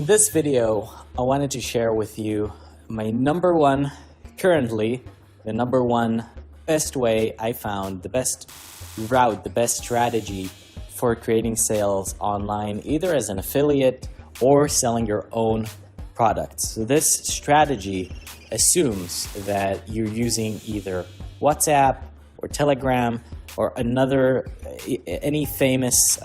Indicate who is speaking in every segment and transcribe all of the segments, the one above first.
Speaker 1: In this video, I wanted to share with you my currently, the number one best way I found, the best route, the best strategy for creating sales online, either as an affiliate or selling your own products. So this strategy assumes that you're using either WhatsApp or Telegram or any famous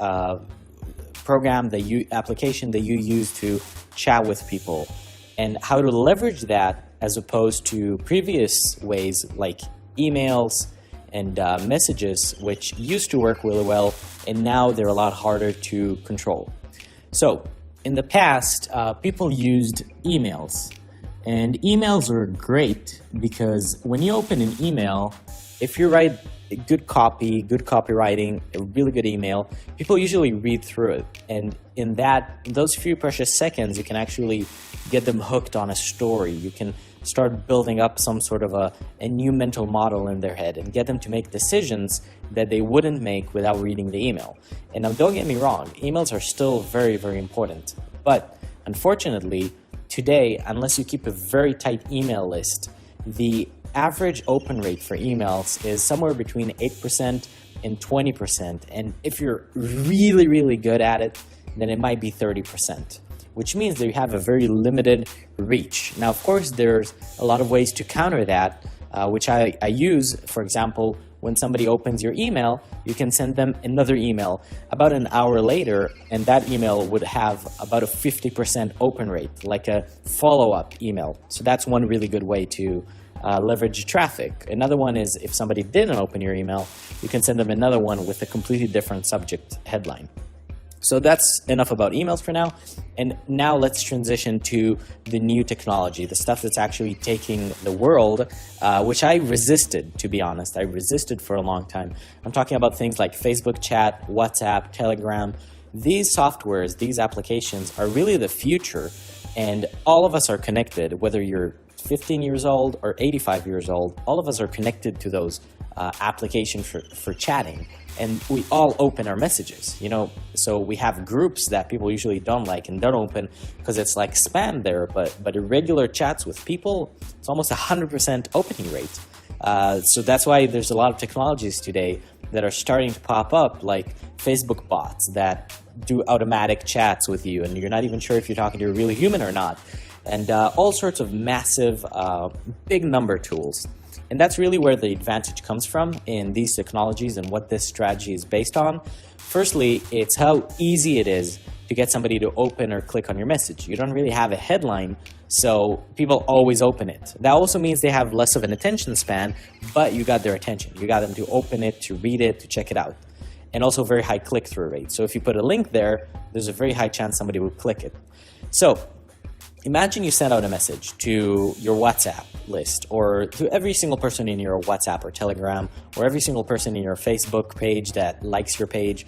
Speaker 1: application that you use to chat with people, and how to leverage that as opposed to previous ways like emails and messages, which used to work really well, and now they're a lot harder to control. So in the past, people used emails, and emails are great because when you open an email, if you write good copywriting, a really good email, people usually read through it. And in those few precious seconds, you can actually get them hooked on a story. You can start building up some sort of a new mental model in their head and get them to make decisions that they wouldn't make without reading the email. And now, don't get me wrong, emails are still very, very important. But unfortunately, today, unless you keep a very tight email list, the average open rate for emails is somewhere between 8% and 20%. And if you're really, really good at it, then it might be 30%, which means that you have a very limited reach. Now, of course, there's a lot of ways to counter that, which I use. For example, when somebody opens your email, you can send them another email about an hour later, and that email would have about a 50% open rate, like a follow-up email. So that's one really good way to leverage traffic. Another one is if somebody didn't open your email, you can send them another one with a completely different subject headline. So that's enough about emails for now. And now let's transition to the new technology, the stuff that's actually taking the world, which I resisted, to be honest. I resisted for a long time. I'm talking about things like Facebook chat, WhatsApp, Telegram. These softwares, these applications are really the future, and all of us are connected, whether you're 15 years old or 85 years old. All of us are connected to those applications for chatting, and we all open our messages, so we have groups that people usually don't like and don't open because it's like spam there, but irregular chats with people, it's almost 100% opening rate. So that's why there's a lot of technologies today that are starting to pop up, like Facebook bots that do automatic chats with you, and you're not even sure if you're talking to a real human or not, and all sorts of massive big number tools. And that's really where the advantage comes from in these technologies and what this strategy is based on. Firstly, it's how easy it is to get somebody to open or click on your message. You don't really have a headline, so people always open it. That also means they have less of an attention span, but you got their attention. You got them to open it, to read it, to check it out. And also very high click-through rate. So if you put a link there, there's a very high chance somebody will click it. So imagine you send out a message to your WhatsApp list, or to every single person in your WhatsApp or Telegram, or every single person in your Facebook page that likes your page,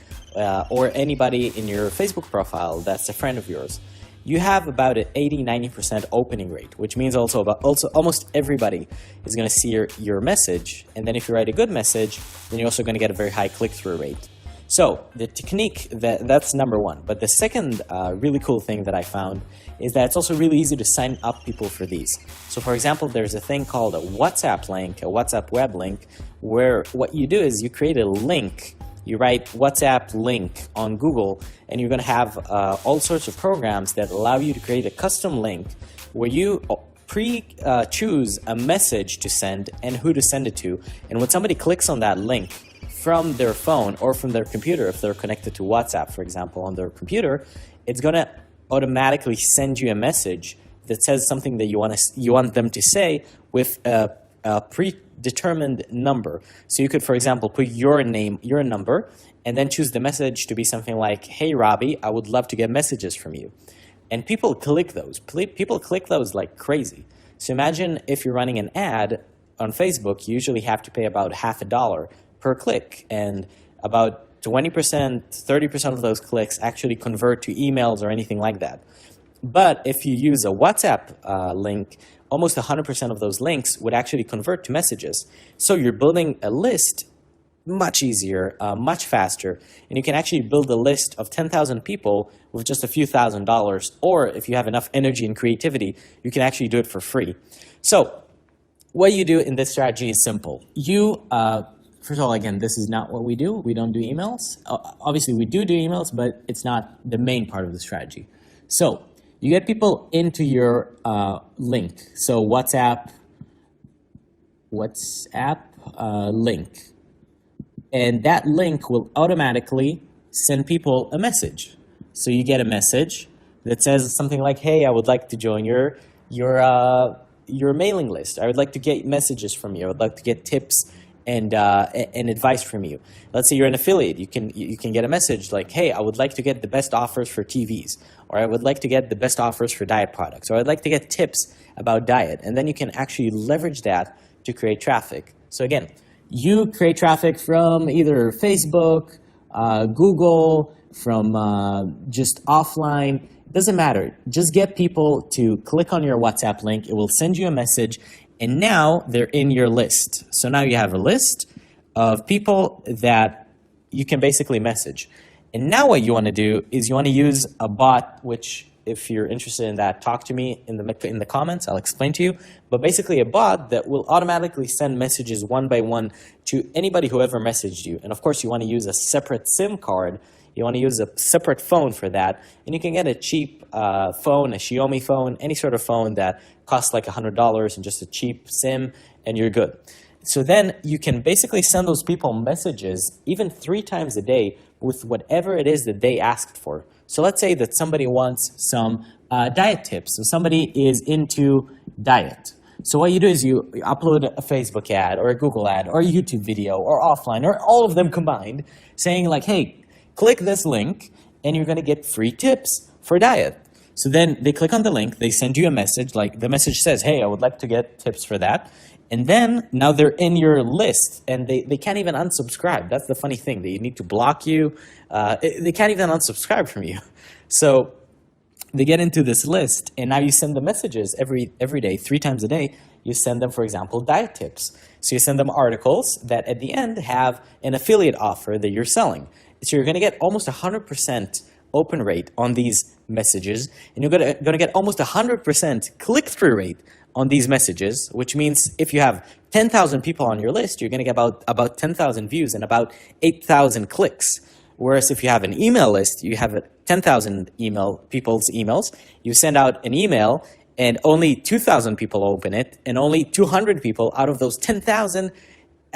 Speaker 1: or anybody in your Facebook profile that's a friend of yours. You have about an 80–90% opening rate, which means also almost everybody is going to see your message. And then if you write a good message, then you're also going to get a very high click-through rate. So the technique, that's number one. But the second really cool thing that I found is that it's also really easy to sign up people for these. So for example, there's a thing called a WhatsApp link, a WhatsApp web link, where what you do is you create a link. You write WhatsApp link on Google, and you're going to have all sorts of programs that allow you to create a custom link where you choose a message to send and who to send it to. And when somebody clicks on that link from their phone or from their computer, if they're connected to WhatsApp, for example, on their computer, it's going to automatically send you a message that says something that you want them to say with a predetermined number. So you could, for example, put your name, your number, and then choose the message to be something like, "Hey, Robby, I would love to get messages from you." And people click those. People click those like crazy. So imagine if you're running an ad on Facebook, you usually have to pay about $50 per click, and about 20%, 30% of those clicks actually convert to emails or anything like that. But if you use a WhatsApp link, almost 100% of those links would actually convert to messages. So you're building a list much easier, much faster, and you can actually build a list of 10,000 people with just a few $1,000s, or if you have enough energy and creativity, you can actually do it for free. So what you do in this strategy is simple. You, first of all, again, this is not what we do. We don't do emails. Obviously, we do emails, but it's not the main part of the strategy. So you get people into your link. So WhatsApp link. And that link will automatically send people a message. So you get a message that says something like, hey, I would like to join your mailing list. I would like to get messages from you. I would like to get tips and advice from you. Let's say you're an affiliate. You can get a message like, hey, I would like to get the best offers for TVs, or I would like to get the best offers for diet products, or I'd like to get tips about diet. And then you can actually leverage that to create traffic. So again, you create traffic from either Facebook, Google, from just offline. It doesn't matter. Just get people to click on your WhatsApp link. It will send you a message, and now they're in your list. So now you have a list of people that you can basically message. And now what you want to do is you want to use a bot, which if you're interested in that, talk to me in the comments. I'll explain to you. But basically a bot that will automatically send messages one by one to anybody who ever messaged you. And of course, you want to use a separate SIM card. You want to use a separate phone for that. And you can get a cheap phone, a Xiaomi phone, any sort of phone that costs like $100 and just a cheap SIM, and you're good. So then you can basically send those people messages even 3 times a day with whatever it is that they asked for. So let's say that somebody wants some diet tips. So somebody is into diet. So what you do is you upload a Facebook ad or a Google ad or a YouTube video or offline or all of them combined saying like, hey, click this link and you're going to get free tips for diet. So then they click on the link, they send you a message, like the message says, hey, I would like to get tips for that. And then now they're in your list and they can't even unsubscribe. That's the funny thing. They need to block you. They can't even unsubscribe from you. So they get into this list and now you send them messages every day, 3 times a day. You send them, for example, diet tips. So you send them articles that at the end have an affiliate offer that you're selling. So you're going to get almost 100% open rate on these messages, and you're going to get almost 100% click-through rate on these messages, which means if you have 10,000 people on your list, you're going to get about 10,000 views and about 8,000 clicks. Whereas if you have an email list, you have 10,000 people's emails, you send out an email and only 2,000 people open it, and only 200 people out of those 10,000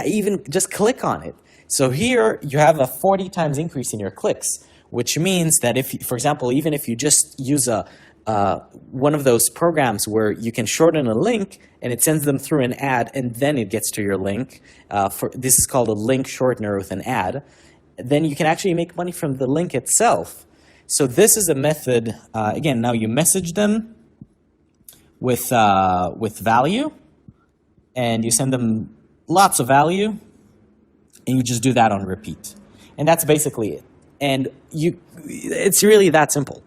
Speaker 1: even just click on it. So here you have a 40 times increase in your clicks, which means that if, for example, even if you just use one of those programs where you can shorten a link and it sends them through an ad and then it gets to your link, this is called a link shortener with an ad, then you can actually make money from the link itself. So this is a method, again, now you message them with value and you send them lots of value and you just do that on repeat. And that's basically it. And it's really that simple.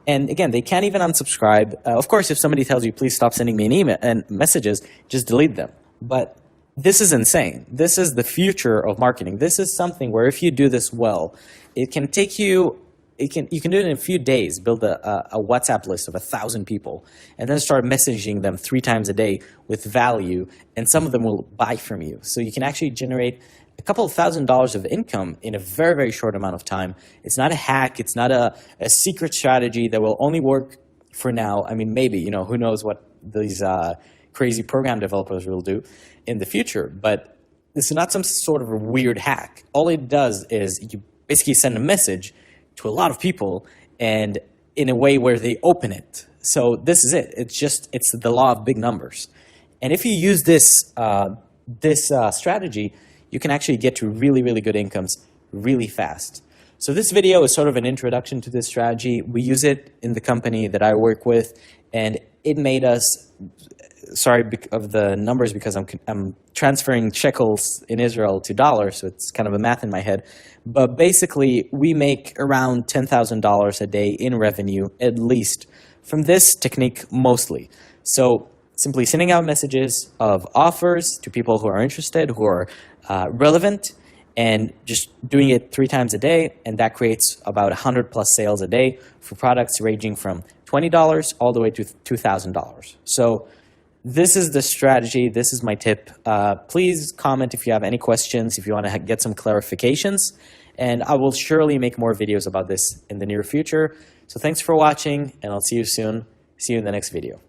Speaker 1: And again, they can't even unsubscribe. Of course, if somebody tells you, please stop sending me an email and messages, just delete them. But this is insane. This is the future of marketing. This is something where if you do this well, it can take you, you can do it in a few days, build a WhatsApp list of 1,000 people, and then start messaging them 3 times a day with value, and some of them will buy from you. So you can actually generate a couple of $1,000s of income in a very, very short amount of time. It's not a hack. It's not a secret strategy that will only work for now. I mean, maybe, who knows what these crazy program developers will do in the future. But this is not some sort of a weird hack. All it does is you basically send a message to a lot of people and in a way where they open it. So this is it. It's the law of big numbers. And if you use this strategy, you can actually get to really, really good incomes really fast. So this video is sort of an introduction to this strategy. We use it in the company that I work with, and it made us, sorry of the numbers because I'm transferring shekels in Israel to dollars, so it's kind of a math in my head. But basically, we make around $10,000 a day in revenue, at least, from this technique mostly. So simply sending out messages of offers to people who are interested, who are relevant, and just doing it 3 times a day, and that creates about 100 plus sales a day for products ranging from $20 all the way to $2,000. So this is the strategy. This is my tip. Please comment if you have any questions, if you want to get some clarifications, and I will surely make more videos about this in the near future. So thanks for watching, and I'll see you soon. See you in the next video.